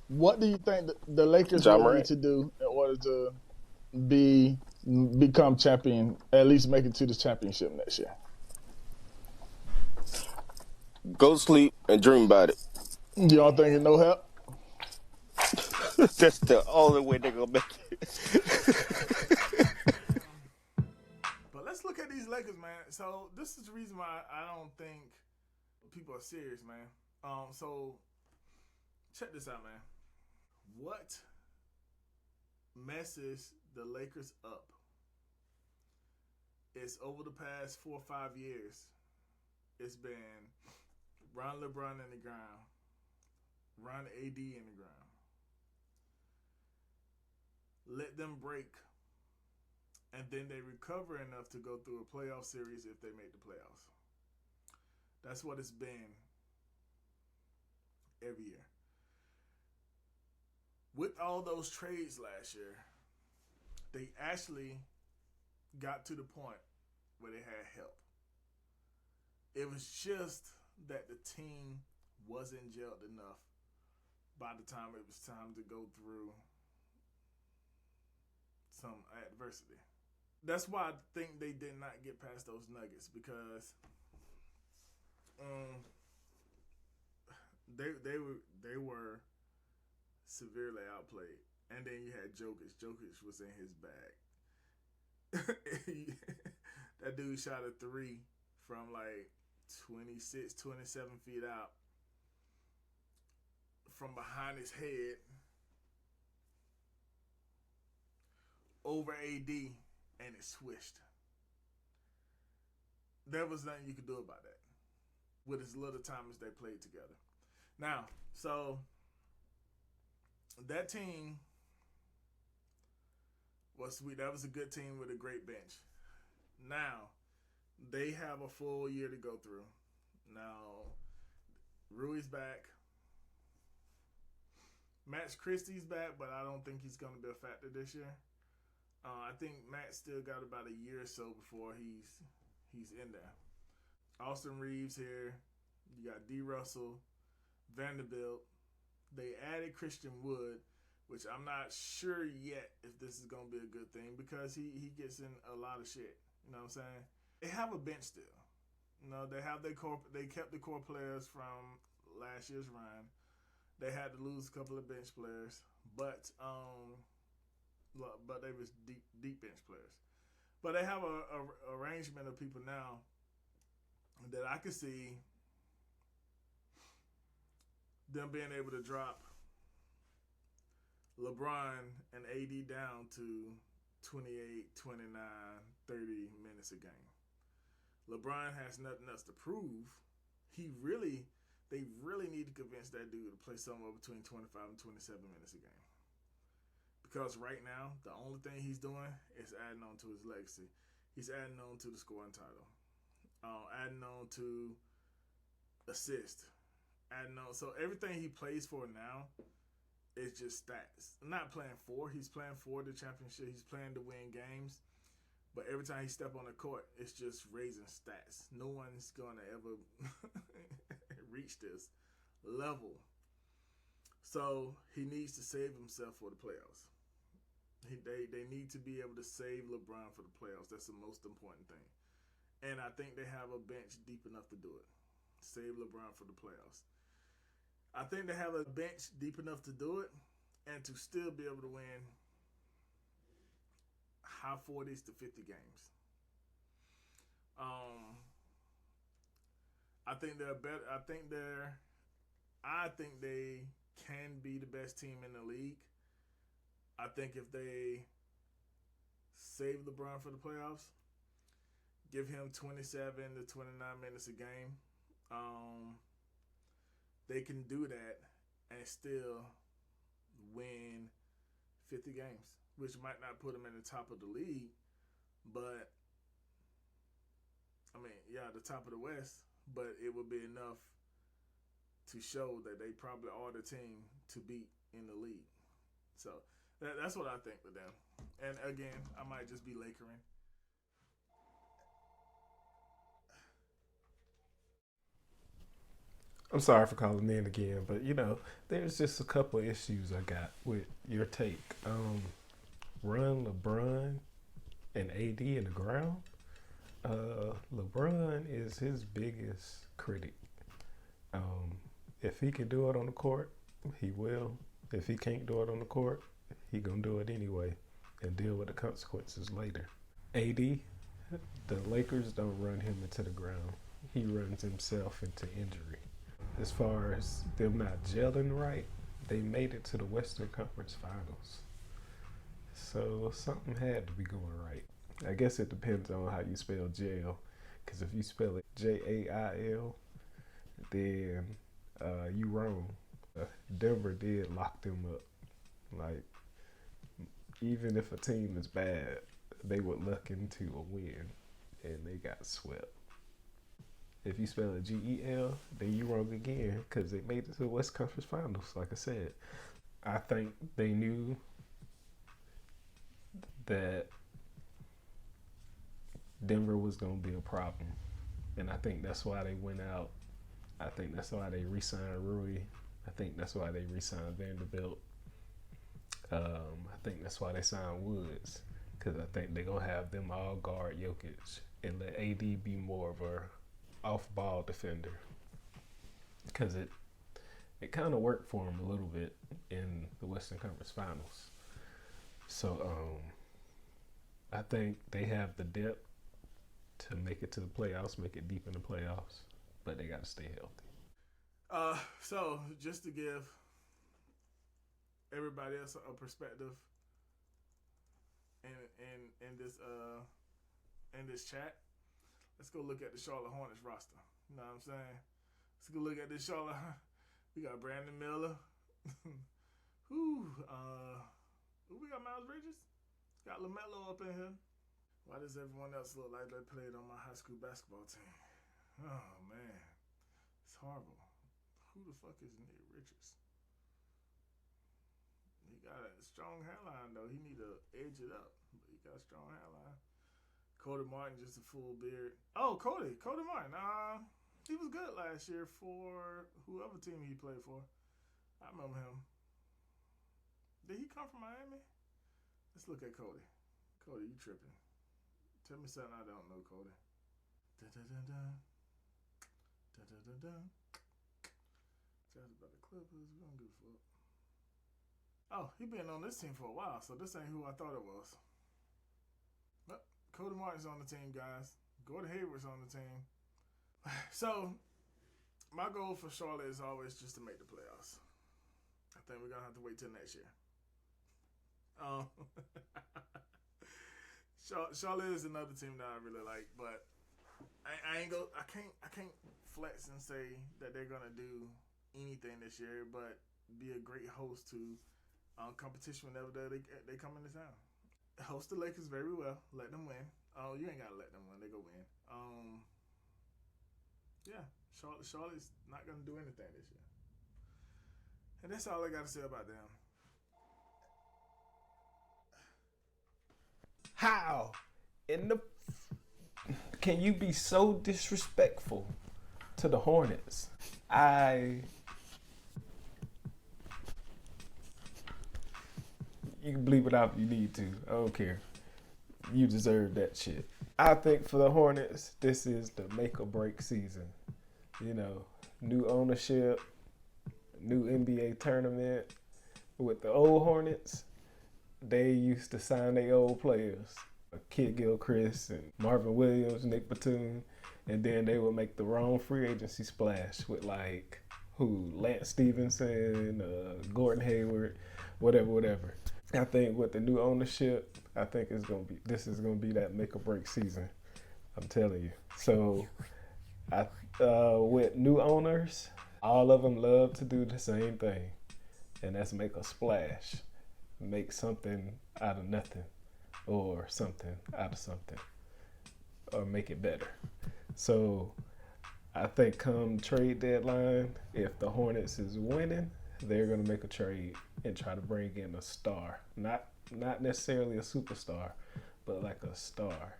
What do you think the Lakers John will need Morant. to do in order to be become champion, at least make it to the championship next year? Go to sleep and dream about it. Y'all thinking no help? That's the only way they're gonna make it. But let's look at these Lakers, man. So this is the reason why I don't think people are serious, man. So check this out, man. What messes the Lakers up is over the past 4 or 5 years, it's been run LeBron in the ground, run AD in the ground, let them break, and then they recover enough to go through a playoff series if they make the playoffs. That's what it's been every year. With all those trades last year, they actually got to the point where they had help. It was just that the team wasn't gelled enough by the time it was time to go through some adversity. That's why I think they did not get past those Nuggets, because they were severely outplayed. And then you had Jokic. Jokic was in his bag. That dude shot a three from like 26, 27 feet out from behind his head over AD, and it swished. There was nothing you could do about that with as little time as they played together. Now, so that team was sweet. That was a good team with a great bench. Now, they have a full year to go through. Now, Rui's back. Max Christie's back, but I don't think he's going to be a factor this year. I think Matt still got about a year or so before he's in there. Austin Reeves here. You got D. Russell, Vanderbilt. They added Christian Wood, which I'm not sure yet if this is going to be a good thing, because he gets in a lot of shit. You know what I'm saying? They have a bench still. You know, they have their core. They kept the core players from last year's run. They had to lose a couple of bench players, but they was deep bench players. But they have a arrangement of people now that I can see them being able to drop LeBron and AD down to 28, 29, 30 minutes a game. LeBron has nothing else to prove. They really need to convince that dude to play somewhere between 25 and 27 minutes a game. Because right now, the only thing he's doing is adding on to his legacy. He's adding on to the scoring title, adding on to assist, adding on. So everything he plays for now is just stats. Not playing for. He's playing for the championship. He's playing to win games. But every time he step on the court, it's just raising stats. No one's going to ever reach this level. So he needs to save himself for the playoffs. They need to be able to save LeBron for the playoffs. That's the most important thing. And I think they have a bench deep enough to do it. Save LeBron for the playoffs. I think they have a bench deep enough to do it and to still be able to win high 40s to 50 games. I think they're better. I think they can be the best team in the league. I think if they save LeBron for the playoffs, give him 27 to 29 minutes a game, they can do that and still win 50 games, which might not put them in the top of the league, but I mean, yeah, the top of the West, but it would be enough to show that they probably are the team to beat in the league. So that's what I think with them. And again, I might just be Lakering. I'm sorry for calling in again, but you know, there's just a couple of issues I got with your take. Run LeBron and AD in the ground. LeBron is his biggest critic. If he can do it on the court, he will. If he can't do it on the court, he gonna do it anyway and deal with the consequences later. AD, the Lakers don't run him into the ground. He runs himself into injury. As far as them not gelling right, they made it to the Western Conference Finals. So something had to be going right. I guess it depends on how you spell jail. Because if you spell it Jail, then you wrong. Denver did lock them up. Like, even if a team is bad, they would look into a win, and they got swept. If you spell it GEL, then you wrong again, because they made it to the West Conference Finals, like I said. I think they knew that Denver was going to be a problem, and I think that's why they went out. I think that's why they re-signed Rui. I think that's why they re-signed Vanderbilt. I think that's why they signed Woods, because I think they're going to have them all guard Jokic and let AD be more of a off-ball defender, because it kind of worked for him a little bit in the Western Conference Finals. So I think they have the depth to make it to the playoffs, make it deep in the playoffs, but they got to stay healthy. So just to give everybody else a perspective in this chat, let's go look at the Charlotte Hornets roster. You know what I'm saying? Let's go look at this Charlotte. We got Brandon Miller. We got Miles Bridges. Got LaMelo up in here. Why does everyone else look like they played on my high school basketball team? Oh, man. It's horrible. Who the fuck is Nick Richards? He got a strong hairline, though. He need to edge it up. But he got a strong hairline. Cody Martin, just a full beard. Oh, Cody Martin. He was good last year for whoever team he played for. I remember him. Did he come from Miami? Let's look at Cody. Cody, you tripping. Tell me something I don't know, Cody. Da-da-da-da. Da-da-da-da. Chat about the Clippers. We don't give a fuck. Oh, he been on this team for a while, so this ain't who I thought it was. But Cody Martin's on the team, guys. Gordon Hayward's on the team. So, my goal for Charlotte is always just to make the playoffs. I think we're going to have to wait till next year. Charlotte is another team that I really like, but I can't flex and say that they're gonna do anything this year, but be a great host to competition whenever they come into town. Host the Lakers very well, let them win. Oh, you ain't gotta let them win; they go win. Yeah, Charlotte's not gonna do anything this year, and that's all I gotta say about them. How can you be so disrespectful to the Hornets? You can bleep it out if you need to. I don't care. You deserve that shit. I think for the Hornets, this is the make or break season. You know, new ownership, new NBA tournament. With the old Hornets, they used to sign their old players, Kid Gilchrist and Marvin Williams, Nick Batum, and then they would make the wrong free agency splash with Lance Stevenson, Gordon Hayward, whatever. I think with the new ownership, I think this is gonna be that make or break season. I'm telling you. So, with new owners, all of them love to do the same thing, and that's make a splash. Make something out of nothing, or something out of something, or make it better. So I think come trade deadline, if the Hornets is winning, they're going to make a trade and try to bring in a star. Not necessarily a superstar, but like a star.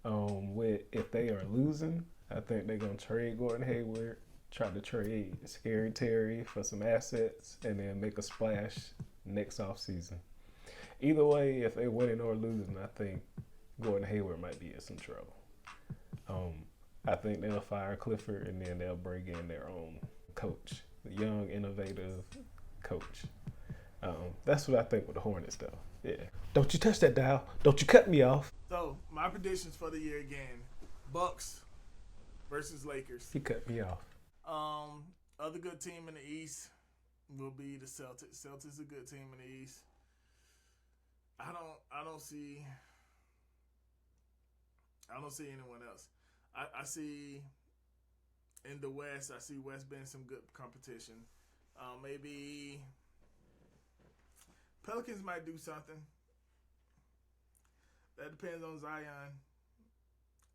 If they are losing, I think they're going to trade Gordon Hayward try to trade Scary Terry for some assets and then make a splash next offseason. Either way, if they're winning or losing, I think Gordon Hayward might be in some trouble. I think they'll fire Clifford and then they'll bring in their own coach, the young, innovative coach. That's what I think with the Hornets, though. Yeah. Don't you touch that dial. Don't you cut me off. So, my predictions for the year again. Bucks versus Lakers. He cut me off. Other good team in the East will be the Celtics. Celtics a good team in the East. I don't see anyone else. I see in the West, I see West being some good competition. Maybe Pelicans might do something. That depends on Zion.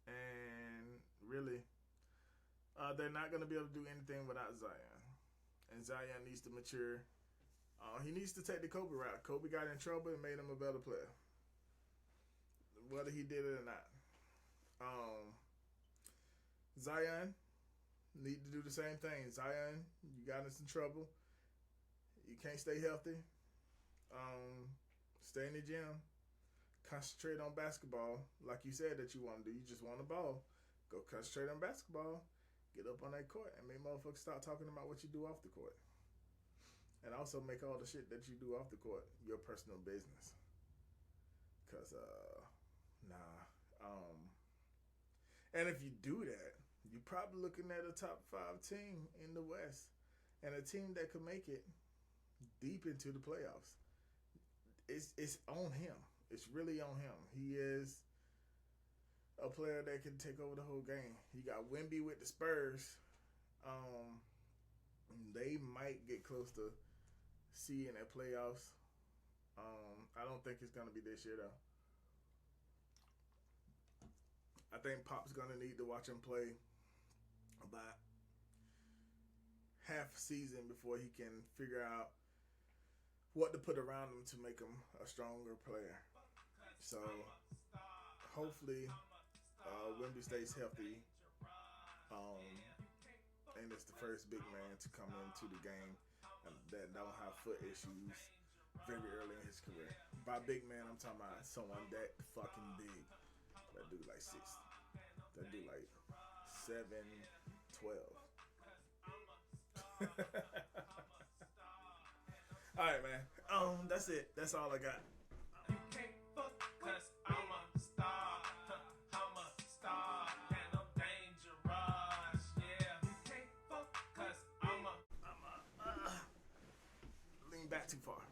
And really, they're not going to be able to do anything without Zion. And Zion needs to mature. He needs to take the Kobe route. Kobe got in trouble and made him a better player, whether he did it or not. Zion need to do the same thing. Zion, you got in some trouble. You can't stay healthy. Stay in the gym. Concentrate on basketball, like you said that you want to do. You just want the ball. Go concentrate on basketball. Get up on that court and make motherfuckers start talking about what you do off the court. And also make all the shit that you do off the court your personal business. Cause and if you do that, you're probably looking at a top 5 team in the West and a team that could make it deep into the playoffs. It's on him. It's really on him. He is a player that can take over the whole game. You got Wemby with the Spurs. They might get close to seeing at playoffs. I don't think it's going to be this year, though. I think Pop's going to need to watch him play about half a season before he can figure out what to put around him to make him a stronger player. So, hopefully, Wemby stays healthy. And it's the first big man to come into the game that don't have foot issues very early in his career. By big man, I'm talking about someone that fucking big. That dude like 6. That dude like 7, 12. All right, man. That's it. That's all I got. You can't fuck 'cause I'm a star. I'm a star and I'm dangerous. Yeah. You can't fuck 'cause I'm a Lean back too far.